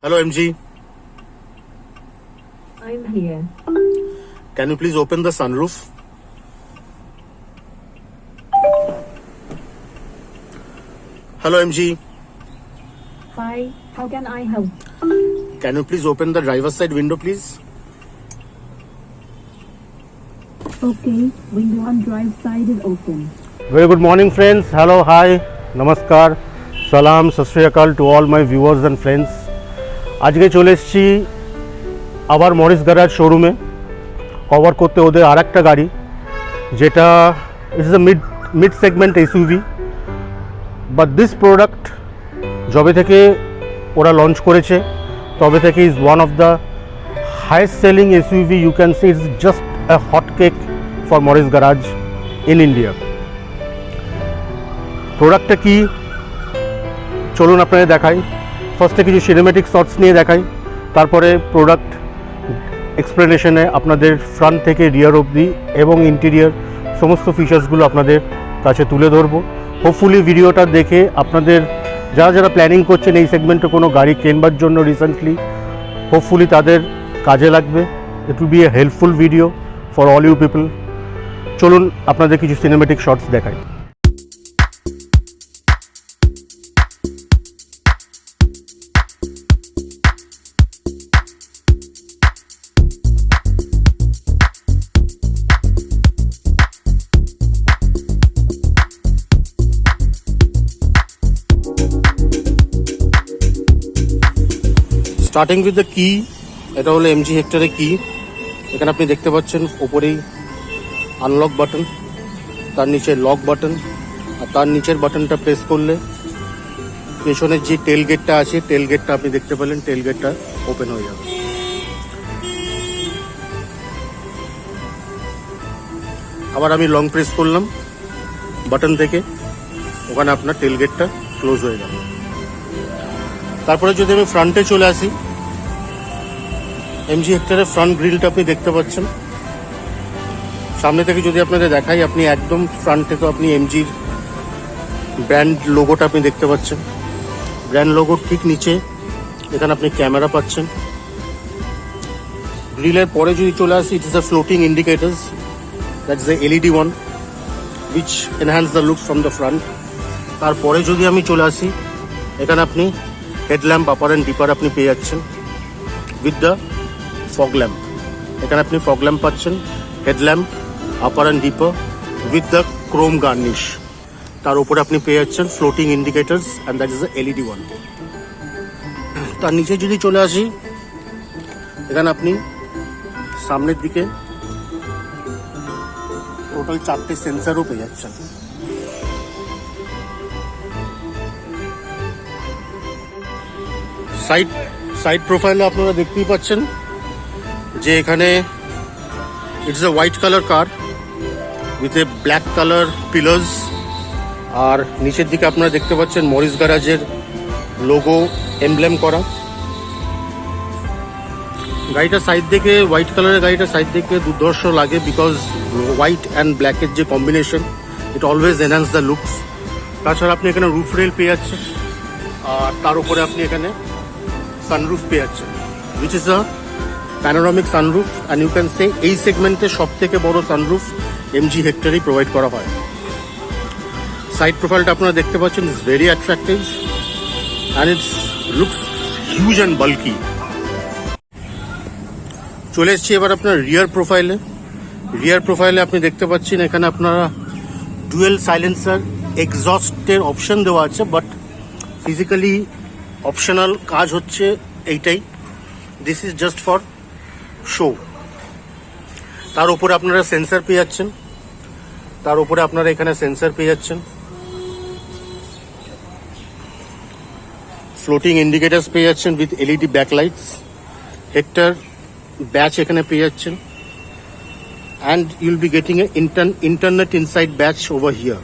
Hello, MG. I'm here. Can you please open the sunroof? Hello, MG. Hi, how can I help? Can you please open the driver's side window, please? Okay, window on drive side is open. Very good morning, friends. Hello, hi, namaskar, salam, sat shri akal to all my viewers and friends. আজকে চলে এসেছি আবার Morris garage শোরুমে cover করতে ওদের আর একটা গাড়ি, যেটা it's a mid segment SUV. But this product যবে থেকে ওরা লঞ্চ করেছে তবে থেকে is one of the highest selling SUV. You can see it's just a hot cake for Morris Garage in India. প্রোডাক্টটা কি চলুন আপনাদের দেখাই। ফার্স্টে কিছু সিনেমেটিক শটস নিয়ে দেখাই, তারপরে প্রোডাক্ট এক্সপ্লেনেশনে আপনাদের ফ্রন্ট থেকে রিয়ার অবধি এবং ইন্টেরিয়ার সমস্ত ফিচার্সগুলো আপনাদের কাছে তুলে ধরবো। হোপফুলি ভিডিওটা দেখে আপনাদের যারা যারা প্ল্যানিং করছেন এই সেগমেন্টে কোনো গাড়ি কেনবার জন্য রিসেন্টলি, হোপফুলি তাদের কাজে লাগবে। It will be a helpful video for all you people. চলুন আপনাদের কিছু সিনেমেটিক শটস দেখাই। স্টার্টিং উইথ দ্য কি, এটা হলো এমজি হেক্টরের কি। এখানে আপনি দেখতে পাচ্ছেন ওপরেই আনলক বাটন, তার নিচে লক বাটন, আর তার নিচের বাটনটা প্রেস করলে পেছনের যে টেল গেটটা আছে টেল গেটটা আপনি দেখতে পেলেন, টেল গেটটা ওপেন হয়ে যাবে। আবার আমি লং প্রেস করলাম বাটন থেকে, ওখানে আপনার টেল গেটটা ক্লোজ হয়ে যাবে। তারপরে যদি আমি ফ্রন্টে চলে আসি, এমজি হেক্টরের ফ্রন্ট গ্রিলটা আপনি দেখতে পাচ্ছেন। সামনে থেকে যদি আপনাদের দেখাই, আপনি একদম ফ্রন্ট থেকে আপনি এমজির ব্র্যান্ড লোগোটা আপনি দেখতে পাচ্ছেন। ব্র্যান্ড লোগোর ঠিক নিচে এখানে আপনি ক্যামেরা পাচ্ছেন। গ্রিলের পরে যদি চলে আসি, it is the floating indicators, that is the LED one which enhance the look from the front. তারপরে যদি আমি চলে আসি, এখানে আপনি হেডল্যাম্প আপার অ্যান্ড ডিপার আপনি পেয়ে যাচ্ছেন উইথ দ্য ফগ ল্যাম্প। এখানে আপনি ফগ ল্যাম্প পাচ্ছেন, headlamp upper and dipper with the chrome garnish. তার উপরে আপনি পেয়ে যাচ্ছেন floating indicators and that is the LED one. তার নিচে যদি চলে আসি, এখানে আপনি সামনের দিকে টোটাল 4টে সেন্সারও পেয়ে যাচ্ছেন। সাইড প্রোফাইলে আপনারা দেখতেই পাচ্ছেন যে এখানে it's a white colour car with a black colour pillars. আর নিচের দিকে আপনারা দেখতে পাচ্ছেন মরিস গ্যারাজের লোগো এমব্লেম করা। গাড়িটার সাইড থেকে হোয়াইট কালারের গাড়িটার সাইড থেকে দুর্ধর্ষ লাগে, বিকজ হোয়াইট অ্যান্ড ব্ল্যাকের যে combination, it always enhance the looks. তাছাড়া আপনি এখানে রুফ রেল পেয়ে যাচ্ছেন, আর তার উপরে আপনি এখানে সানরুফ পেয়ে যাচ্ছেন, which is a panoramic sunroof. And you can say এই সেগমেন্টে সব থেকে বড় সানরুফ এমজি হেক্টরেই প্রোভাইড করা হয়। সাইড প্রোফাইলটা আপনারা দেখতে পাচ্ছেন, it's very attractive and it's looks huge and bulky. চলে এসছি এবার আপনার রিয়ার প্রোফাইলে। রিয়ার প্রোফাইলে আপনি দেখতে পাচ্ছেন এখানে আপনারা ডুয়েল সাইলেন্সার এক্সস্টের অপশন দেওয়া আছে, বাট ফিজিক্যালি অপশনাল কাজ হচ্ছে এইটাই, this is just for show. তার উপরে আপনারা সেন্সার পেয়ে যাচ্ছেন, তার উপরে আপনারা এখানে সেন্সার পেয়ে যাচ্ছেন, ফ্লোটিং ইন্ডিকেটার্স পেয়ে যাচ্ছেন উইথ এলইডি ব্যাকলাইটস, হেক্টর ব্যাচ এখানে পেয়ে যাচ্ছেন, and you'll be getting a internet inside batch over here.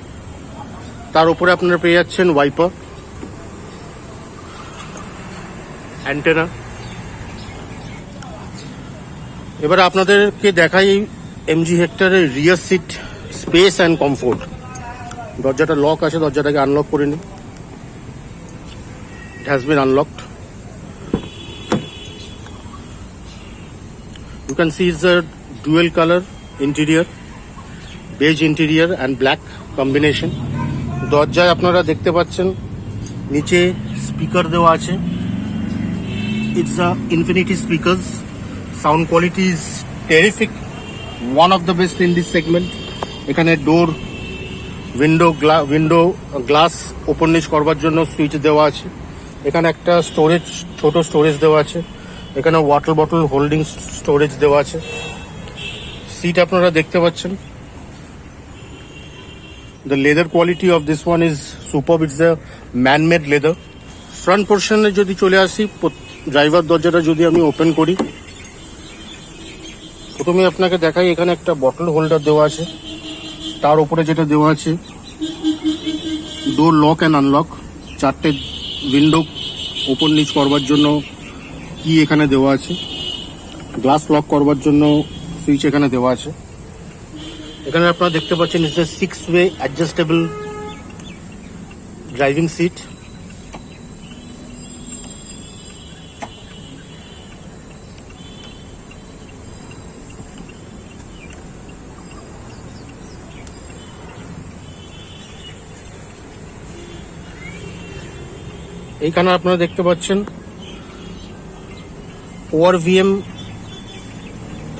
তার উপরে আপনারা পেয়ে যাচ্ছেন ওয়াইপার, অ্যান্টেনা। এবার আপনাদেরকে দেখাই এমজি হেক্টরের rear seat space and comfort. দরজাটা লক আছে, দরজাটাকে আনলক করে নিই। It has been unlocked. You can see it's a dual color interior, beige interior and black combination. দরজায় আপনারা দেখতে পাচ্ছেন নিচে স্পিকার দেওয়া আছে. It's a Infinity speakers. Sound quality is terrific. One of the best in this segment. এখানে ডোর window glass open নিচ করবার জন্য সুইচ দেওয়া আছে. এখানে একটা স্টোরেজ, ছোট স্টোরেজ দেওয়া আছে. এখানে ওয়াটার বটল হোল্ডিং স্টোরেজ দেওয়া আছে. সিট আপনারা দেখতে পাচ্ছেন. The leather quality of this one is superb. It's a man-made leather. Front পোর্শনে যদি চলে আসি, ড্রাইভার দরজাটা যদি আমি ওপেন করি, প্রথমে আপনাকে দেখাই এখানে একটা বটল হোল্ডার দেওয়া আছে. তার উপরে যেটা দেওয়া আছে ডোর লক অ্যান্ড আনলক, 4টে উইন্ডো ওপর নিচ করবার জন্য কি এখানে দেওয়া আছে. গ্লাস লক করবার জন্য সুইচ এখানে দেওয়া আছে. এখানে আপনারা দেখতে পাচ্ছেন it's a 6-way adjustable driving seat. এইখানে আপনারা দেখতে পাচ্ছেন ORVM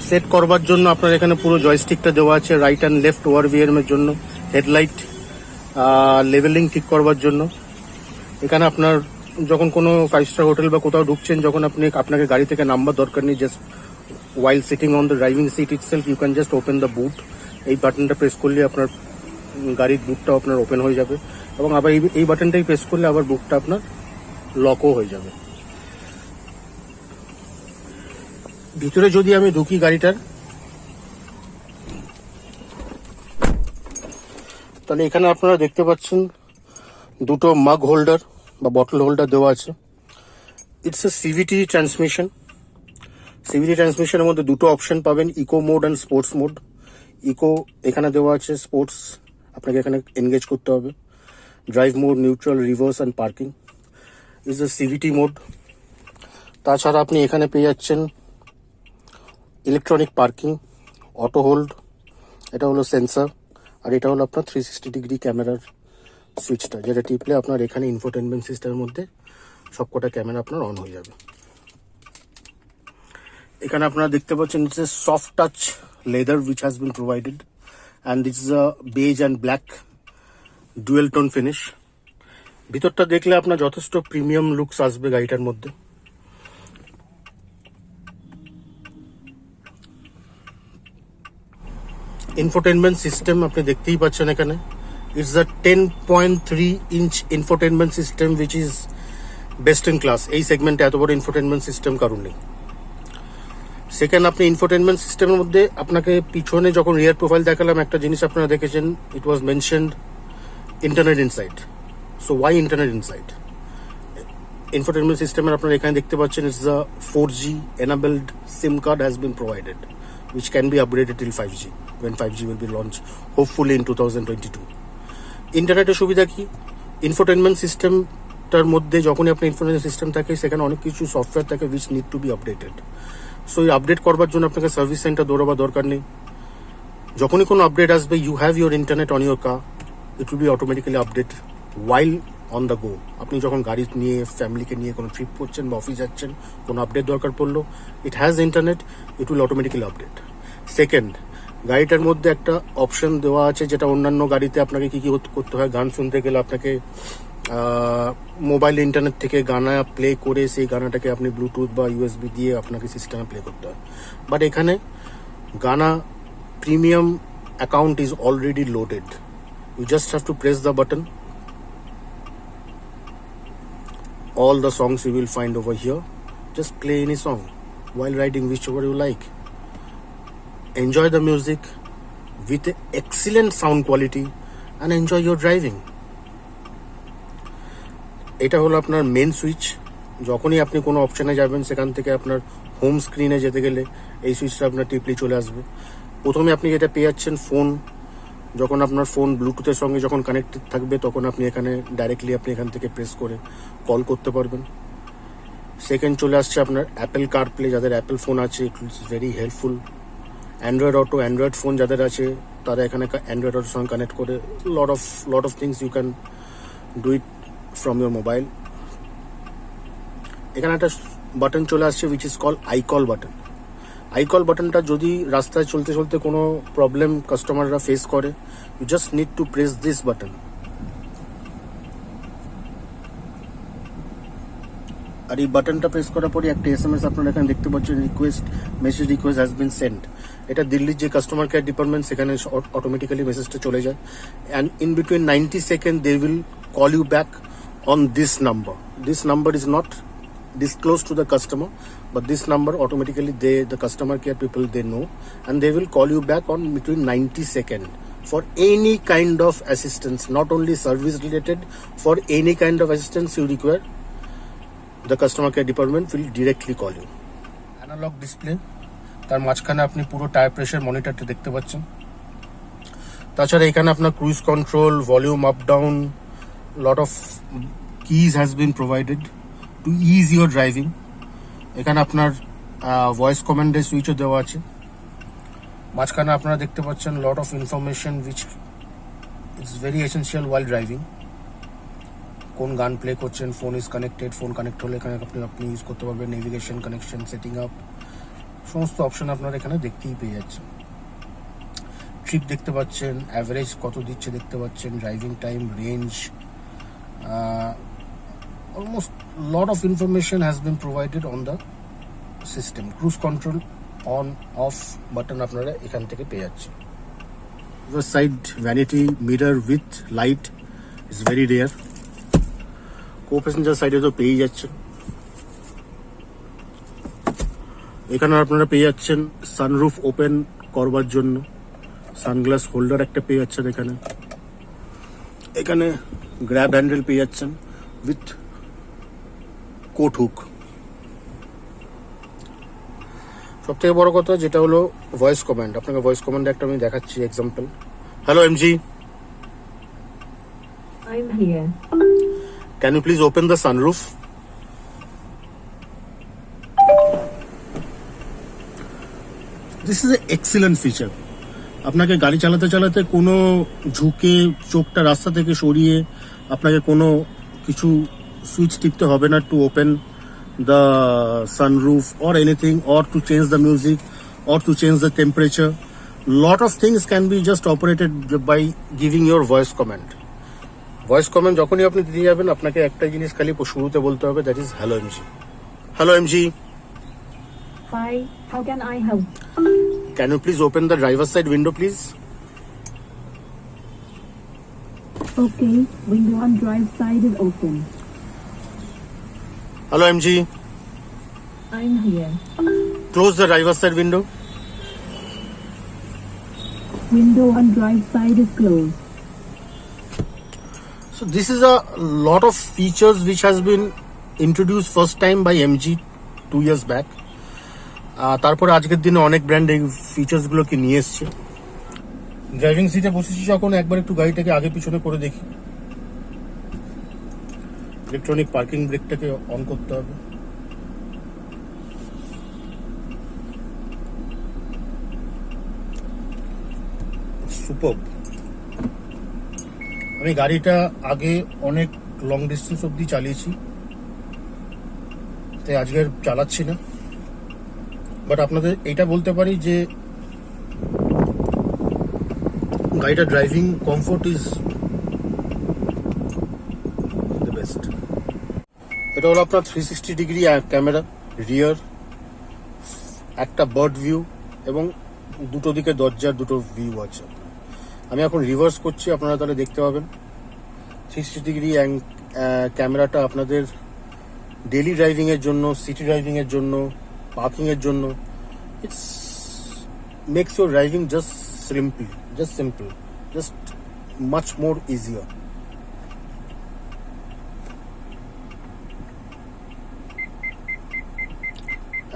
সেট করবার জন্য আপনার এখানে পুরো জয়স্টিকটা দেওয়া আছে. রাইট অ্যান্ড লেফট ORVM এর জন্য, হেডলাইট লেভেলিং ঠিক করবার জন্য. এখানে আপনার যখন কোনো 5-star হোটেল বা কোথাও ঢুকছেন, যখন আপনাকে গাড়ি থেকে নাম্বার দরকার নেই, just while sitting on the driving seat itself you can just open the boot. এই বাটনটা প্রেস করলে আপনার গাড়ির বুটটা আপনার ওপেন হয়ে যাবে, এবং আবার এই বাটনটাই প্রেস করলে আবার বুটটা আপনার লকও হয়ে যাবে. ভিতরে যদি আমি ঢুকি গাড়িটার, তাহলে এখানে আপনারা দেখতে পাচ্ছেন দুটো মাগ হোল্ডার বা বটল হোল্ডার দেওয়া আছে. It's a CVT transmission. CVT ট্রান্সমিশনের মধ্যে দুটো অপশন পাবেন, eco mode and sports mode. Eco এখানে দেওয়া আছে, স্পোর্টস আপনাকে এখানে এনগেজ করতে হবে. Drive mode, neutral, reverse and parking is the CVT mode. তাছাড়া আপনি এখানে পেয়ে যাচ্ছেন ইলেকট্রনিক পার্কিং, অটো হোল্ড, এটা হলো সেন্সার, আর এটা হলো আপনার 360-ডিগ্রি ক্যামেরার সুইচটা, যেটা টিপলে আপনার এখানে ইনফোটেনমেন্ট সিস্টেমের মধ্যে সবকটা ক্যামেরা আপনার অন হয়ে যাবে. এখানে আপনারা দেখতে পাচ্ছেন it's a soft touch leather which has been provided, and this is a beige and black dual tone finish. ভিতরটা দেখলে আপনার যথেষ্ট প্রিমিয়াম লুকস আসবে গাড়িটার মধ্যে. ইনফোটেনমেন্ট সিস্টেম আপনি দেখতেই পাচ্ছেন এখানে. It's a 10.3-inch infotainment system which is best in class. এই সেগমেন্টে এত বড় ইনফোটেনমেন্ট সিস্টেম কারণ নেই. সেকেন্ড, আপনি ইনফোটেনমেন্ট সিস্টেমের মধ্যে আপনাকে পিছনে যখন রিয়ার প্রোফাইল দেখালাম, একটা জিনিস আপনারা দেখেছেন, it was mentioned internet inside. So why internet inside? Infotainment সিস্টেমের আপনারা এখানে দেখতে পাচ্ছেন ইটস আ 4G enabled SIM card has been provided which can be upgraded till 5G when 5G will be launched hopefully in 2022. ইন্টারনেটের সুবিধা কি? ইনফোটেনমেন্ট সিস্টেমটার মধ্যে যখনই আপনার ইনফোটেনমেন্ট সিস্টেম থাকে, সেখানে অনেক কিছু সফটওয়্যার থাকে which need to be updated. So এই আপডেট করবার জন্য আপনাকে সার্ভিস সেন্টার দৌড়াবার দরকার নেই. যখনই কোনো আপডেট আসবে, you have your internet on your car, it will be automatically update while on the go. আপনি যখন গাড়ি নিয়ে, ফ্যামিলিকে নিয়ে কোনো ট্রিপ করছেন বা অফিস যাচ্ছেন, কোনো আপডেট দরকার পড়লো, it has internet, it will automatically update. Second, গাড়িটার মধ্যে একটা অপশন দেওয়া আছে যেটা অন্যান্য গাড়িতে আপনাকে কি কি করতে হয়. গান শুনতে গেলে আপনাকে মোবাইল ইন্টারনেট থেকে গানা প্লে করে সেই গানাটাকে আপনি ব্লুটুথ বা USB দিয়ে আপনাকে সিস্টেমে প্লে করতে হয়. বাট এখানে Gaana premium account is already loaded. You just have to press the button. All the songs you will find over here. Just play any song while riding, whichever you like. Enjoy the music with excellent sound quality and enjoy your driving. এটা হলো আপনার main switch. যখনই আপনি কোনো অপশনে যাবেন, সেখান থেকে আপনার হোম স্ক্রিনে যেতে গেলে এই সুইচটা আপনার টিপলি চলে আসবে. প্রথমে আপনি যেটা পেয়ে যাচ্ছেন ফোন. যখন আপনার ফোন ব্লুটুথের সঙ্গে যখন কানেক্টেড থাকবে, তখন আপনি এখানে ডাইরেক্টলি আপনি এখান থেকে প্রেস করে কল করতে পারবেন. সেকেন্ড চলে আসছে আপনার অ্যাপেল কারপ্লে, যাদের অ্যাপেল ফোন আছে it is very helpful. Android auto, Android phone যাদের আছে তারা এখানে অ্যান্ড্রয়েড অটোর সঙ্গে কানেক্ট করে lot of things you can do it from your mobile. এখানে একটা বাটন চলে আসছে which is call iCall button. ICall বাটনটা যদি রাস্তায় চলতে চলতে কোনো প্রবলেম কাস্টমাররা ফেস করে, you just need to press this button. আর এই বাটনটা প্রেস করার পরে একটা SMS আপনারা এখানে দেখতে পাচ্ছেন, message request has been send. এটা দিল্লির যে কাস্টমার কেয়ার ডিপার্টমেন্ট সেখানে অটোমেটিক্যালি মেসেজটা চলে যায়। And in between 90 second they will call you back on this number. This number is not disclosed to the customer, but this number automatically the customer care people they know, and they will call you back on between 90 seconds for any kind of assistance, not only service related, for any kind of assistance you require. The customer care department will directly call you. Analog display, তার মাঝখানে আপনি পুরো tyre pressure মনিটরটা দেখতে পাচ্ছেন। তাছাড়া এখানে আপনার cruise control, volume up down, lot of keys has been provided to ease your driving. এখানে আপনার ভয়েস কমান্ডের সুইচও দেওয়া আছে। মাঝখানে আপনারা দেখতে পাচ্ছেন lot of information which it's very essential while driving. কোন গান প্লে করছেন, phone is connected, phone connect হলে এখানে আপনি ইউজ করতে পারবেন, নেভিগেশন, কানেকশন, সেটিং আপ, সমস্ত অপশন আপনারা এখানে দেখতেই পেয়ে যাচ্ছেন। ট্রিপ দেখতে পাচ্ছেন, অ্যাভারেজ কত দিচ্ছে দেখতে পাচ্ছেন, driving time, range, almost lot of information has been provided on the system. Cruise control on off button আপনারা এখান থেকে পেয়ে যাচ্ছেন। The side vanity mirror with light is very rare. Co-passenger side এ তো পেয়ে যাচ্ছেন। এখানে আপনারা পেয়ে যাচ্ছেন সানরুফ ওপেন করবার জন্য সানগ্লাস হোল্ডার একটা পেয়ে যাচ্ছেন। এখানে গ্র্যাব হ্যান্ডেল পেয়ে যাচ্ছেন উইথ কোট হুক। সব থেকে বড় কথা যেটা হলো ভয়েস কমান্ড। আপনাকে ভয়েস কমান্ড একটা আমি দেখাচ্ছি example. Hello MG, I'm here. Can you please open the sunroof? This is a excellent feature. আপনাকে গাড়ি চালাতে চালাতে কোনো ঝুঁকে চোখটা রাস্তা থেকে সরিয়ে আপনাকে কোনো কিছু সুইচ টিপতে হবে না to open the sunroof or anything, or to change the music, or to change the temperature. Lot of things can be just operated by giving your voice command. Voice command যখনই আপনি দিতে যাবেন আপনাকে একটা জিনিস খালি শুরুতে বলতে হবে, that is hello MG. Hello MG, Hi, how can I help? can you please open the driver's side window please? Okay, window on drive side is open. Hello MG, I'm here. close the driver's side window. Window on drive side is closed. So this is a lot of features which has been introduced first time by MG 2 years back. তারপরে আজকের দিনে অনেক brand এই ফিচার্সগুলোকে নিয়ে এসছে। Driving সিটে বসেছি যখন একবার একটু গাড়িটাকে আগে পিছনে করে দেখি। ইলেকট্রনিক পার্কিং ব্রেকটাকে অন করতে হবে। সুপার। আমি গাড়িটা আগে অনেক লং ডিস্টেন্স অব্দি চালিয়েছি, তাই আজকে চালাচ্ছি না। বাট আপনাদের এইটা বলতে পারি যে গাড়িটা driving comfort is the best. এটা হলো আপনার 360 ডিগ্রি ক্যামেরা, রিয়ার, একটা বার্ড ভিউ এবং দুটো দিকে দরজার দুটো ভিউ আছে। আমি এখন রিভার্স করছি, আপনারা তাহলে দেখতে পাবেন। 360 ডিগ্রি ক্যামেরাটা আপনাদের ডেইলি ড্রাইভিং এর জন্য, সিটি ড্রাইভিং এর জন্য, পার্কিং এর জন্য, it's makes your driving just simple, just much more easier.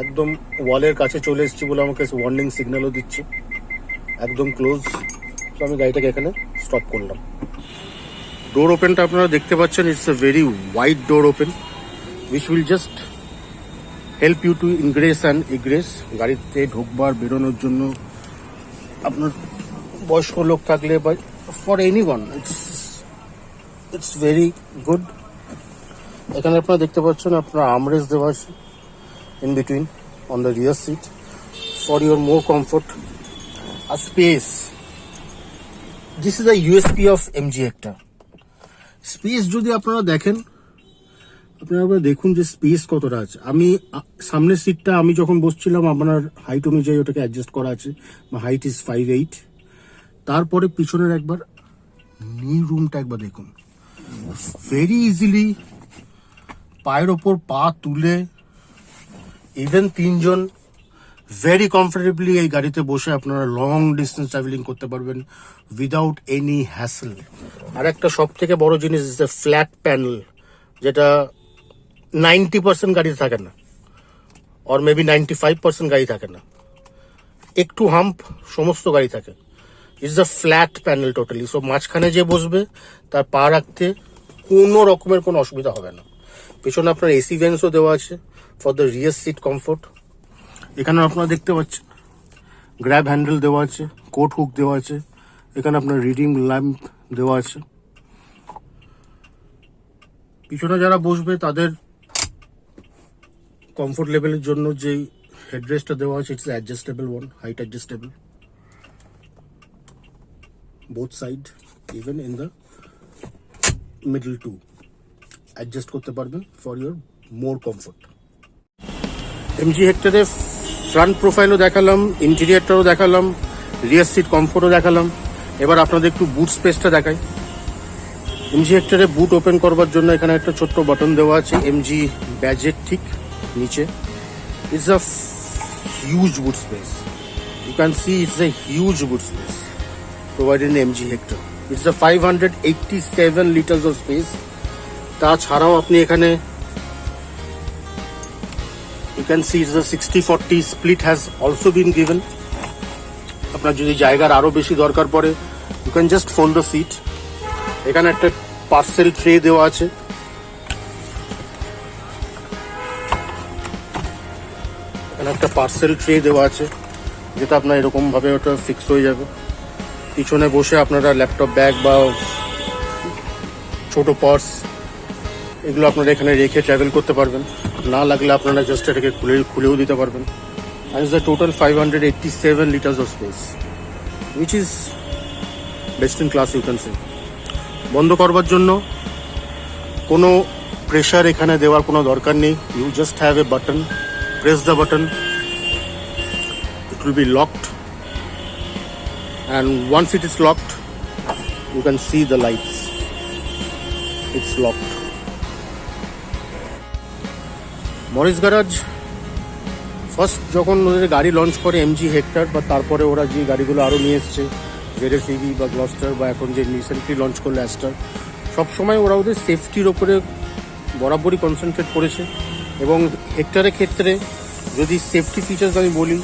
একদম ওয়ালের কাছে চলে এসেছি বলে আমাকে ওয়ার্নিং সিগন্যালও দিচ্ছে, একদম ক্লোজ। তো আমি গাড়িটাকে এখানে স্টপ করলাম। ডোর ওপেনটা আপনারা দেখতে পাচ্ছেন, it's a very wide door open which will just help you to ingress and egress. গাড়িতে ঢুকবার বেরোনোর জন্য আপনার বয়স্ক লোক থাকলে বা for anyone it's very good. এখানে আপনারা দেখতে পাচ্ছেন আপনার আর্মরেস্ট দেওয়া আছে in between on the rear seat for your more comfort, a space. This is the USP of MG Hector. Space যদি আপনারা দেখেন, আপনারা দেখুন যে স্পেস কতটা আছে। আমি সামনের সিটটা আমি যখন বসছিলাম আপনার হাইট অনুযায়ী ওটাকে অ্যাডজাস্ট করা আছে, হাইট ইজ 5'8". তারপরে পিছনের একবার নি রুমটা একবার দেখুন, ভেরি ইজিলি পায়ের ওপর পা তুলে ইভেন তিনজন ভেরি কমফোর্টেবলি এই গাড়িতে বসে আপনারা লং ডিস্টেন্স ট্রাভেলিং করতে পারবেন উইদাউট এনি হ্যাসেল। আর একটা সব থেকে বড় জিনিস ইজ দ্য ফ্ল্যাট প্যানেল, যেটা 90% গাড়িতে থাকে না, অর মেবি 95% গাড়ি থাকে না, একটু হাম্প সমস্ত গাড়ি থাকে। It's the flat panel totally. So মাঝখানে যে বসবে তার পা রাখতে কোনো রকমের কোনো অসুবিধা হবে না। পেছনে আপনার এসি ভেন্টসও দেওয়া আছে for the rear seat comfort. এখানে আপনারা দেখতে পাচ্ছেন গ্র্যাব হ্যান্ডেল দেওয়া আছে, কোট হুক দেওয়া আছে, এখানে আপনার রিডিং ল্যাম্প দেওয়া আছে। পিছনে যারা বসবে তাদের কমফোর্ট লেভেলের জন্য যেই হেডরেস্টটা দেওয়া আছে it's adjustable one, height adjustable both side, even in the middle to adjust করতে পারবেন for your more comfort. MG হেক্টরের ফ্রন্ট প্রোফাইলও দেখালাম, ইন্টেরিয়রটাও দেখালাম, রিয়ার সিট কমফোর্টও দেখালাম। এবার আপনাদের একটু বুট স্পেসটা দেখাই। এমজি হেক্টরে বুট ওপেন করবার জন্য এখানে একটা ছোট্ট বাটন দেওয়া আছে এমজি ব্যাজের ঠিক নিচে। It's a huge boot space, you can see it's a huge boot space provided in MG Hector. It's a 587 litres of space. তাছাড়াও আপনি এখানে you can see the 60-40 split has also been given. আপনার যদি জায়গার আরো বেশি দরকার পড়ে you can just fold the seat. এখানে একটা পার্সেল ট্রে দেওয়া আছে, এখানে একটা পার্সেল ট্রে দেওয়া আছে যেটা আপনার এরকম ভাবে ওটা ফিক্স হয়ে যাবে। পিছনে বসে আপনারা ল্যাপটপ ব্যাগ বা ছোট পার্স এগুলো আপনারা এখানে রেখে ট্রাভেল করতে পারবেন, না লাগলে আপনারা জাস্ট এটাকে খুলেও দিতে পারবেন। and is a total 587 liters of space which is best in class you can say. বন্ধ করবার জন্য কোনো প্রেসার এখানে দেওয়ার কোনো দরকার নেই, you just have a button, press the button, it will be locked, and once it is locked you can see the lights, it's locked. Morris Garage first যখন ওদের গাড়ি লঞ্চ করে এমজি হেক্টর, বা তারপরে ওরা যে গাড়িগুলো আরও নিয়ে এসছে জেডএসইভি বা গ্লস্টার বা এখন যে রিসেন্টলি লঞ্চ করলো অ্যাস্টার, সবসময় ওরা ওদের সেফটির ওপরে বরাবরই কনসেন্ট্রেট করেছে। এবং হেক্টরের ক্ষেত্রে যদি সেফটি ফিচার্স আমি বলি,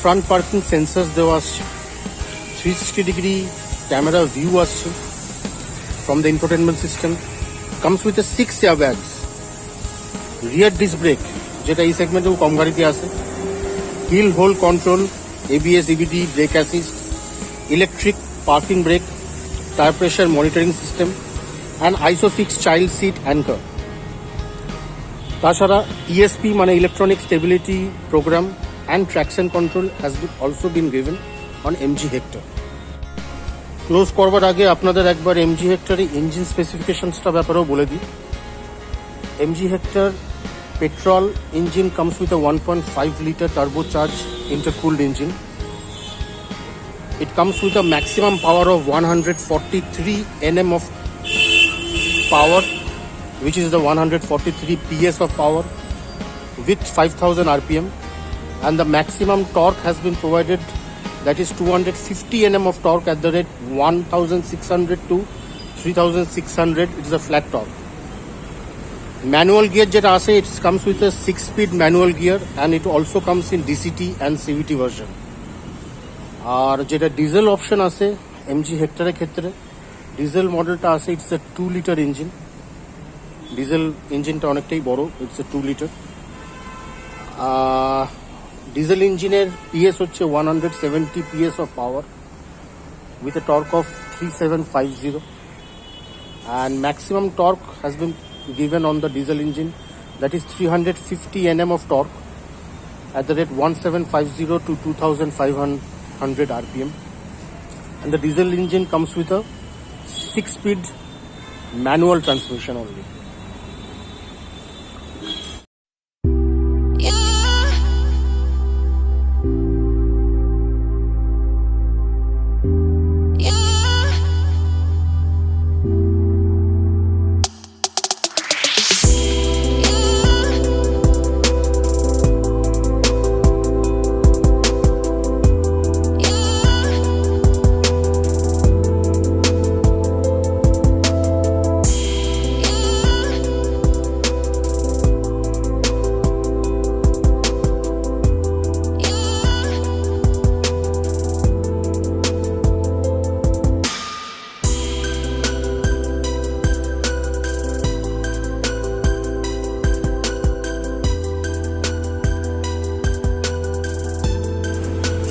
ফ্রন্ট পার্কিং সেন্সার্স দেওয়া আসছে, 360 ডিগ্রি ক্যামেরা ভিউ আসছে from the infotainment system, comes with 6 airbags, rear disc brake যেটা এই সেগমেন্টেও কম গাড়িতে আসে, hill hold control, ABS EBD brake assist, electric parking brake, tyre pressure monitoring system and isofix child seat anchor. তাছাড়া ESP মানে electronic stability program and traction control has also been given on MG Hector. Close করবার আগে আপনাদের একবার MG হেক্টরের engine স্পেসিফিকেশনসটা ব্যাপারেও বলে দিই। MG Hector petrol engine comes with a 1.5 liter turbocharged intercooled engine. It comes with a maximum power of 143 Nm of power, which is the 143 PS of power with 5000 RPM, and the maximum torque has been provided, that is 250 Nm of torque at the rate 1600 to 3600. It is a flat torque. Manual gear যেটা আসে, it comes with a 6-speed manual gear and it also comes in DCT and CVT version. আর যেটা diesel option আসে MG হেক্টরের ক্ষেত্রে, diesel মডেলটা আসে, it's a 2 litre engine. Diesel ইঞ্জিনটা অনেকটাই বড়, ইটস এ 2 লিটার ডিজেল ইঞ্জিনের পিএস হচ্ছে 170 PS of power with a torque of 3750, and maximum torque has been given on the diesel engine, that is 350 Nm of torque at the rate 1750 to 2500 rpm, and the diesel engine comes with a 6-speed manual transmission only.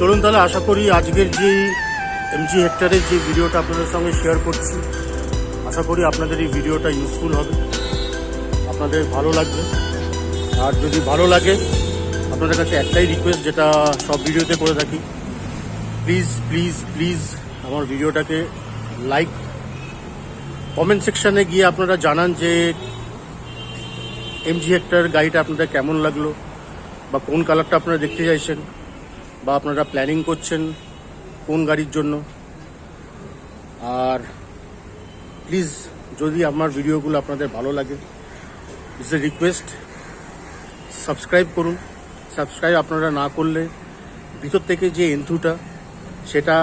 চলুন তাহলে, আশা করি আজকের যে MG হেক্টরের যে ভিডিওটা আপনাদের সঙ্গে share করছি, আশা করি আপনাদের এই ভিডিওটা ইউজফুল হবে, আপনাদের ভালো লাগবে। আর যদি ভালো লাগে, আপনাদের কাছে একটাই রিকোয়েস্ট, যেটা সব ভিডিওতে করে থাকি, প্লিজ প্লিজ প্লিজ আমার ভিডিওটাকে লাইক, কমেন্ট সেকশানে গিয়ে আপনারা জানান যে এমজি হেক্টর গাড়িটা আপনাদের কেমন লাগলো, বা কোন কালারটা আপনারা দেখতে চাইছেন, বা আপনারা প্ল্যানিং করছেন কোন গাড়ির জন্য। আর প্লিজ, যদি আমার ভিডিওগুলো আপনাদের ভালো লাগে, ইটস এ রিকোয়েস্ট, সাবস্ক্রাইব করুন। সাবস্ক্রাইব আপনারা না করলে ভিতর থেকে যে এন্থুটা, সেটা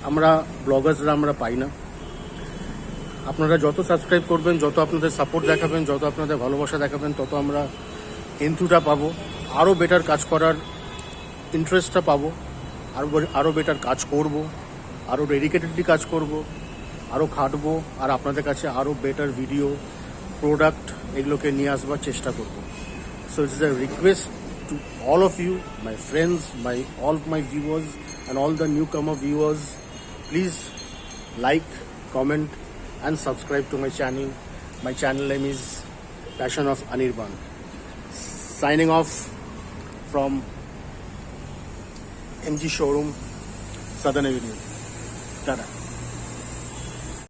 আমরা ব্লগার্সরা আমরা পাই না। আপনারা যত সাবস্ক্রাইব করবেন, যত আপনাদের সাপোর্ট দেখাবেন, যত আপনাদের ভালোবাসা দেখাবেন, তত আমরা এন্থুটা পাবো, আরও বেটার কাজ করার ইন্টারেস্টটা পাবো, আরও বেটার কাজ করব, আরও ডেডিকেটেডলি কাজ করব, আরও খাটবো, আর আপনাদের কাছে আরও বেটার ভিডিও, প্রোডাক্ট এগুলোকে নিয়ে আসবার চেষ্টা করব। So it's a request to all of you, my friends, all my viewers and all the newcomer viewers, please like, comment and subscribe to my channel. My channel name is Passion of Anirban. Signing off from MG Showroom, Southern Avenue. Tada.